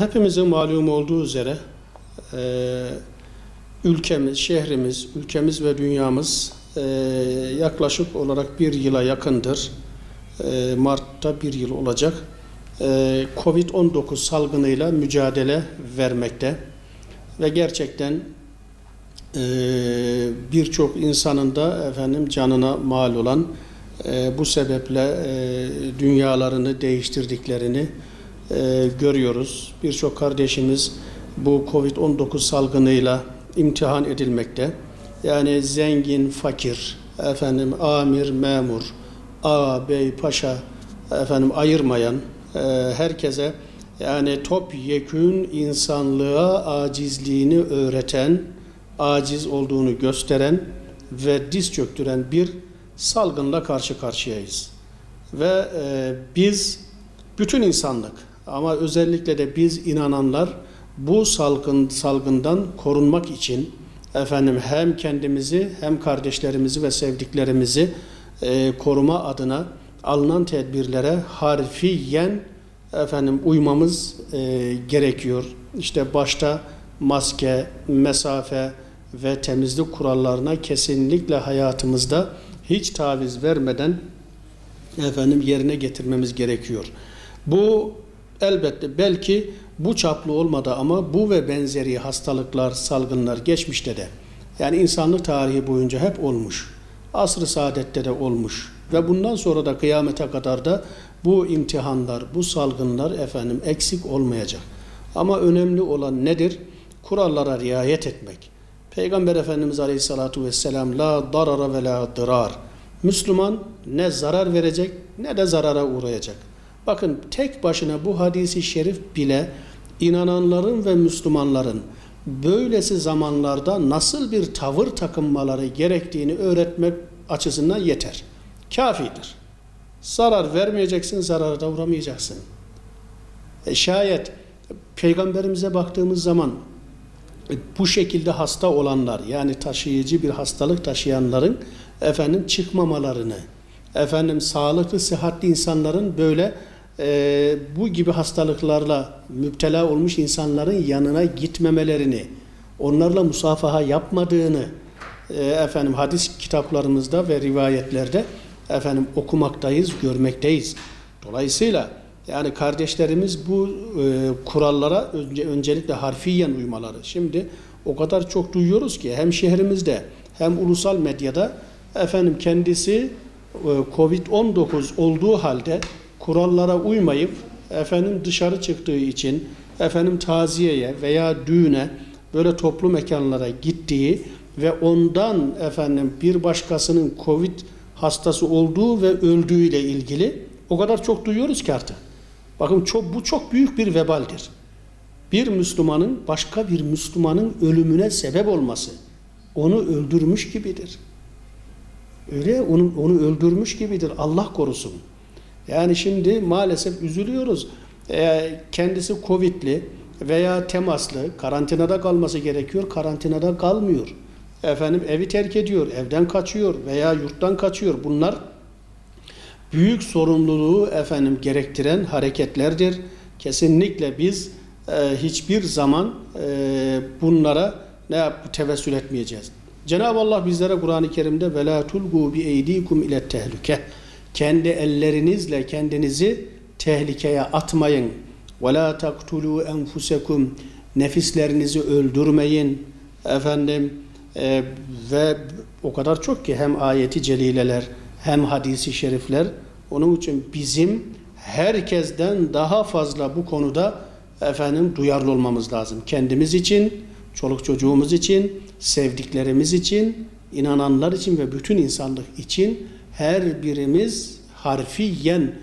Hepimizin malum olduğu üzere ülkemiz, şehrimiz, ülkemiz ve dünyamız yaklaşık olarak bir yıla yakındır. Mart'ta bir yıl olacak. Covid-19 salgınıyla mücadele vermekte ve gerçekten birçok insanın da canına mal olan bu sebeple dünyalarını değiştirdiklerini görüyoruz. Birçok kardeşimiz bu Covid-19 salgınıyla imtihan edilmekte. Yani zengin, fakir, amir, memur, ağa, bey, paşa ayırmayan herkese yani topyekün insanlığa acizliğini öğreten, aciz olduğunu gösteren ve diz çöktüren bir salgınla karşı karşıyayız. Ve biz bütün insanlık ama özellikle de biz inananlar bu salgından korunmak için hem kendimizi hem kardeşlerimizi ve sevdiklerimizi koruma adına alınan tedbirlere harfiyen uymamız gerekiyor. İşte başta maske, mesafe ve temizlik kurallarına kesinlikle hayatımızda hiç taviz vermeden yerine getirmemiz gerekiyor. Bu elbette belki bu çaplı olmadı ama bu ve benzeri hastalıklar, salgınlar geçmişte de yani insanlık tarihi boyunca hep olmuş. Asr-ı saadette de olmuş ve bundan sonra da kıyamete kadar da bu imtihanlar, bu salgınlar eksik olmayacak. Ama önemli olan nedir? Kurallara riayet etmek. Peygamber Efendimiz Aleyhisselatü Vesselam la darara ve la dırar. Müslüman ne zarar verecek ne de zarara uğrayacak. Bakın tek başına bu hadisi şerif bile inananların ve Müslümanların böylesi zamanlarda nasıl bir tavır takınmaları gerektiğini öğretmek açısından yeter. Kafidir. Zarar vermeyeceksin, zarara da uğramayacaksın. Şayet Peygamberimize baktığımız zaman bu şekilde hasta olanlar yani taşıyıcı bir hastalık taşıyanların çıkmamalarını, sağlıklı, sıhhatli insanların böyle bu gibi hastalıklarla müptela olmuş insanların yanına gitmemelerini, onlarla musafaha yapmadığını hadis kitaplarımızda ve rivayetlerde okumaktayız, görmekteyiz. Dolayısıyla yani kardeşlerimiz bu kurallara öncelikle harfiyen uymaları. Şimdi o kadar çok duyuyoruz ki hem şehrimizde hem ulusal medyada kendisi Covid-19 olduğu halde kurallara uymayıp dışarı çıktığı için taziyeye veya düğüne böyle toplu mekanlara gittiği ve ondan bir başkasının Covid hastası olduğu ve öldüğüyle ilgili o kadar çok duyuyoruz ki artık. Bakın bu çok büyük bir vebaldir. Bir Müslümanın başka bir Müslümanın ölümüne sebep olması onu öldürmüş gibidir. Öyle onu öldürmüş gibidir. Allah korusun. Yani şimdi maalesef üzülüyoruz. Kendisi Covid'li veya temaslı karantinada kalması gerekiyor. Karantinada kalmıyor. Evi terk ediyor, evden kaçıyor veya yurttan kaçıyor. Bunlar büyük sorumluluğu gerektiren hareketlerdir. Kesinlikle biz hiçbir zaman bunlara tevessül etmeyeceğiz. Cenab-ı Allah bizlere Kur'an-ı Kerim'de وَلَا تُلْقُوا بِاَيْد۪يكُمْ اِلَى التَّهْلُكَةِ kendi ellerinizle kendinizi tehlikeye atmayın. وَلَا تَقْتُلُوا اَنْفُسَكُمْ nefislerinizi öldürmeyin. Ve o kadar çok ki hem ayeti celileler hem hadisi şerifler. Onun için bizim herkesten daha fazla bu konuda duyarlı olmamız lazım. Kendimiz için, çoluk çocuğumuz için, sevdiklerimiz için, inananlar için ve bütün insanlık için her birimiz harfiyen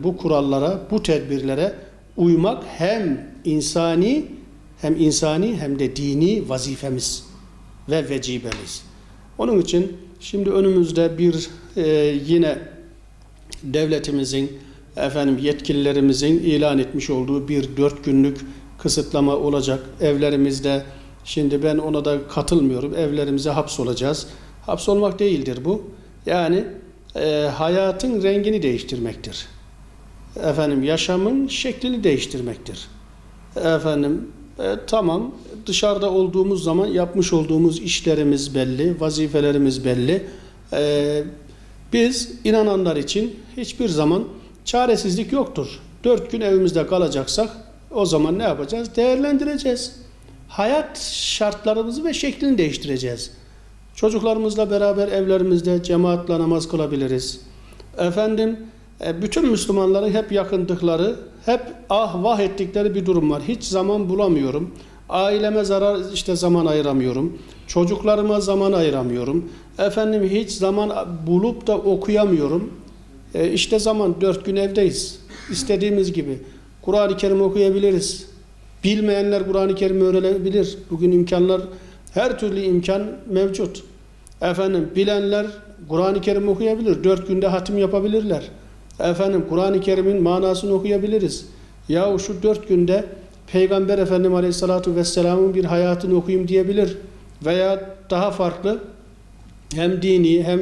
bu kurallara, bu tedbirlere uymak hem insani hem de dini vazifemiz ve vecibemiz. Onun için şimdi önümüzde bir yine devletimizin yetkililerimizin ilan etmiş olduğu bir 4 günlük kısıtlama olacak. Evlerimizde şimdi ben ona da katılmıyorum. Evlerimize hapsolacağız. Hapsolmak değildir bu. Yani hayatın rengini değiştirmektir. Yaşamın şeklini değiştirmektir. Efendim tamam, dışarıda olduğumuz zaman yapmış olduğumuz işlerimiz belli, vazifelerimiz belli. Biz inananlar için hiçbir zaman çaresizlik yoktur. 4 gün evimizde kalacaksak o zaman ne yapacağız? Değerlendireceğiz. Hayat şartlarımızı ve şeklini değiştireceğiz. Çocuklarımızla beraber evlerimizde cemaatle namaz kılabiliriz. Efendim bütün Müslümanların hep yakındıkları, hep ah vah ettikleri bir durum var. Hiç zaman bulamıyorum. Aileme zaman ayıramıyorum. Çocuklarıma zaman ayıramıyorum. Efendim hiç zaman bulup da okuyamıyorum. İşte zaman 4 gün evdeyiz. İstediğimiz gibi. Kur'an-ı Kerim okuyabiliriz. Bilmeyenler Kur'an-ı Kerim öğrenebilir. Bugün imkanlar, her türlü imkan mevcut. Efendim bilenler Kur'an-ı Kerim okuyabilir. 4 günde hatim yapabilirler. Efendim Kur'an-ı Kerim'in manasını okuyabiliriz. Yahu şu 4 günde Peygamber Efendimiz Aleyhisselatü Vesselam'ın bir hayatını okuyayım diyebilir. Veya daha farklı hem dini hem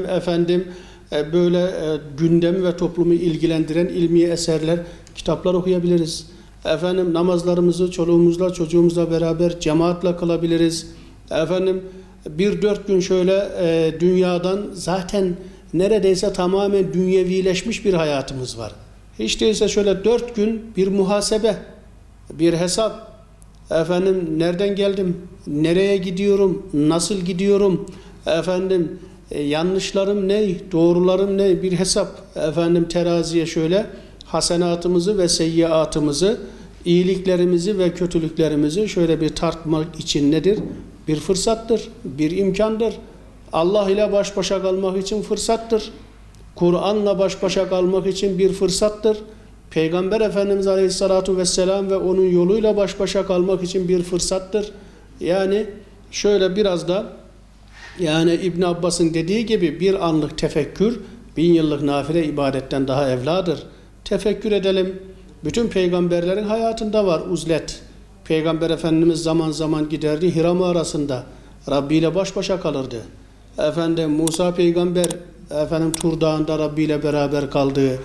böyle gündemi ve toplumu ilgilendiren ilmi eserler, kitaplar okuyabiliriz. Efendim namazlarımızı çoluğumuzla çocuğumuzla beraber cemaatle kılabiliriz. Efendim 4 gün şöyle dünyadan zaten neredeyse tamamen dünyevileşmiş bir hayatımız var. Hiç değilse şöyle 4 gün bir muhasebe, bir hesap. Efendim nereden geldim, nereye gidiyorum, nasıl gidiyorum, efendim yanlışlarım ne, doğrularım ne, bir hesap. Efendim teraziye şöyle hasenatımızı ve seyyiatımızı, iyiliklerimizi ve kötülüklerimizi şöyle bir tartmak için nedir? Bir fırsattır, bir imkandır. Allah ile baş başa kalmak için fırsattır. Kur'an'la baş başa kalmak için bir fırsattır. Peygamber Efendimiz Aleyhisselatü Vesselam ve onun yoluyla baş başa kalmak için bir fırsattır. Yani şöyle biraz da yani İbn Abbas'ın dediği gibi bir anlık tefekkür 1000 yıllık nafile ibadetten daha evladır. Tefekkür edelim. Bütün peygamberlerin hayatında var uzlet. Peygamber Efendimiz zaman zaman giderdi Hira mağarasında. Rabbi ile baş başa kalırdı. Musa peygamber Tur Dağı'nda Rabbi ile beraber kaldığı